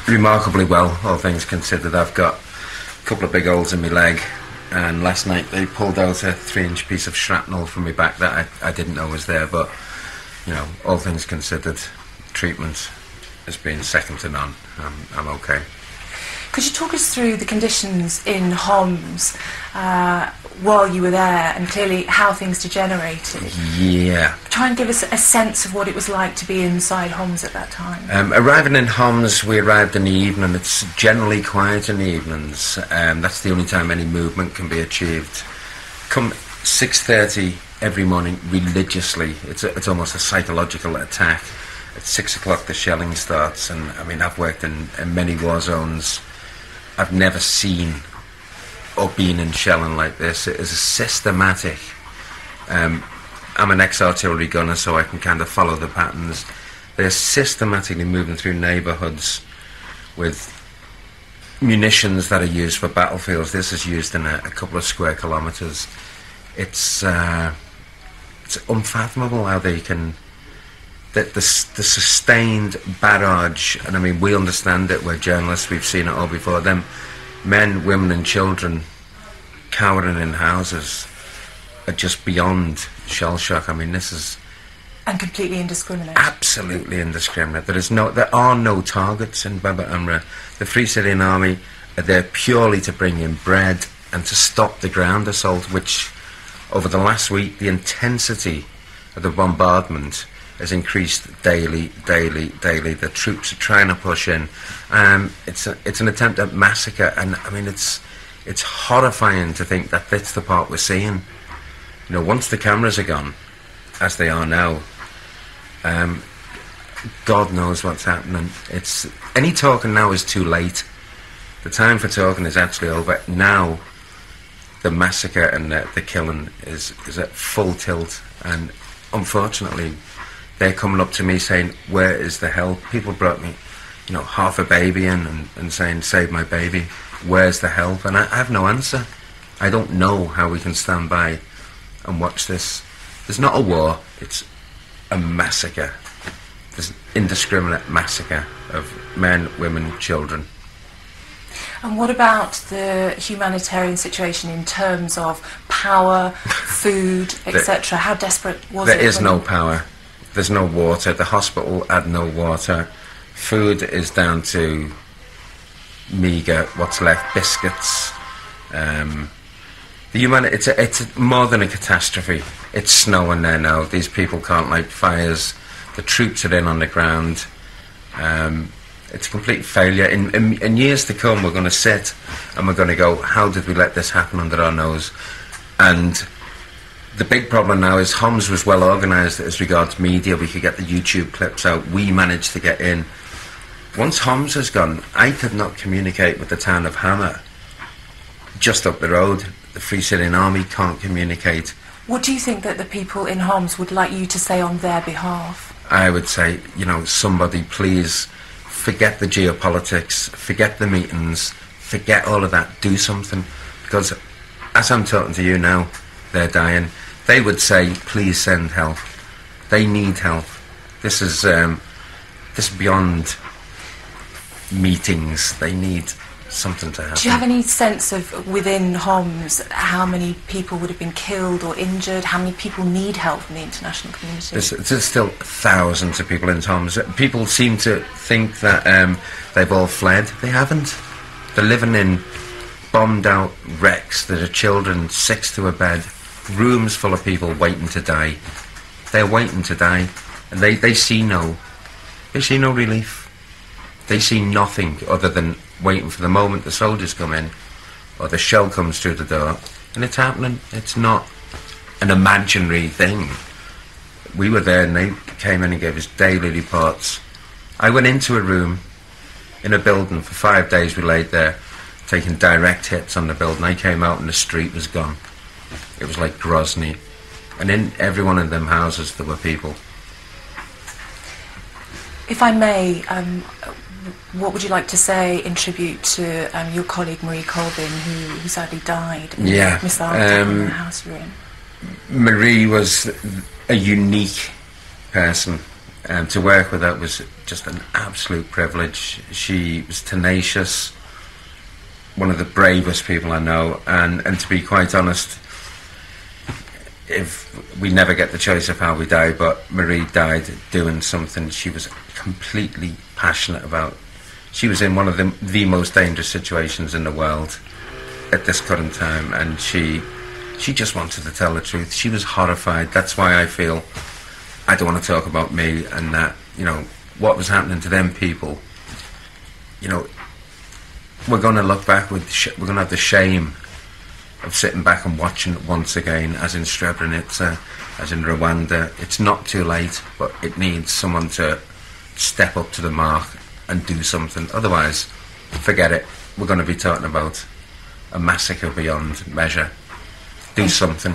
Remarkably well, all things considered. I've got a couple of big holes in my leg, and last night they pulled out a 3-inch piece of shrapnel from my back that I didn't know was there, but, you know, all things considered, treatment has been second to none. I'm okay. Could you talk us through the conditions in Homs while you were there, and clearly how things degenerated? Yeah. Try and give us a sense of what it was like to be inside Homs at that time. Arriving in Homs, we arrived in the evening. It's generally quiet in the evenings. That's the only time any movement can be achieved. Come 6:30 every morning, religiously. It's almost a psychological attack. At 6 o'clock the shelling starts, and I mean, I've worked in many war zones. I've never seen or been in shelling like this. It is a systematic. I'm an ex-artillery gunner, so I can kind of follow the patterns. They're systematically moving through neighbourhoods with munitions that are used for battlefields. This is used in a couple of square kilometres. It's unfathomable how they can... The sustained barrage, and I mean, we understand it, we're journalists, we've seen it all before. Them men, women and children cowering in houses are just beyond shell shock. I mean, this is... And completely indiscriminate. Absolutely indiscriminate. There are no targets in Baba Amra. The Free Syrian Army are there purely to bring in bread and to stop the ground assault, which over the last week, the intensity of the bombardment has increased daily. The troops are trying to push in. It's an attempt at massacre, and I mean, it's horrifying to think that that's the part we're seeing. You know, once the cameras are gone, as they are now, God knows what's happening. Any talking now is too late. The time for talking is actually over. Now the massacre and the killing is at full tilt, and unfortunately they're coming up to me saying, where is the help? People brought me, you know, half a baby in and saying, save my baby. Where's the help? And I have no answer. I don't know how we can stand by and watch this. There's not a war, it's a massacre. There's an indiscriminate massacre of men, women, children. And what about the humanitarian situation in terms of power, food, etc.? How desperate was it? There is no power. There's no water. The hospital had no water. Food is down to meagre, what's left, biscuits. It's more than a catastrophe. It's snowing there now. These people can't light fires. The troops are in on the ground. It's a complete failure. In years to come, we're going to sit and we're going to go, how did we let this happen under our nose? And the big problem now is Homs was well organised as regards media. We could get the YouTube clips out. We managed to get in. Once Homs has gone, I could not communicate with the town of Hama, just up the road. The Free Syrian Army can't communicate. What do you think that the people in Homs would like you to say on their behalf? I would say, you know, somebody please forget the geopolitics, forget the meetings, forget all of that, do something. Because as I'm talking to you now, they're dying. They would say, please send help. They need help. This is beyond meetings. They need something to happen. Do you have any sense of, within Homs, how many people would have been killed or injured? How many people need help from the international community? There's still thousands of people in Homs. People seem to think that they've all fled. They haven't. They're living in bombed out wrecks. There are children 6 to a bed, rooms full of people waiting to die. They're waiting to die, and they see no relief. They see nothing other than waiting for the moment the soldiers come in or the shell comes through the door, and it's happening. It's not an imaginary thing. We were there and they came in and gave us daily reports. I went into a room in a building for 5 days. We laid there taking direct hits on the building. I came out and the street was gone. It was like Grozny, and in every one of them houses there were people. If I may, what would you like to say in tribute to your colleague Marie Colvin, who sadly died in the missile attack on the house you're in? Marie was a unique person. To work with her was just an absolute privilege. She was tenacious, one of the bravest people I know, and to be quite honest, if we never get the choice of how we die, but Marie died doing something she was completely passionate about. She was in one of the most dangerous situations in the world at this current time, and she just wanted to tell the truth. She was horrified. That's why I feel I don't want to talk about me and that, you know, what was happening to them people. You know, we're going to look back with, we're going to have the shame of sitting back and watching it once again, as in Srebrenica, as in Rwanda. It's not too late, but it needs someone to step up to the mark and do something. Otherwise, forget it. We're going to be talking about a massacre beyond measure. Do something.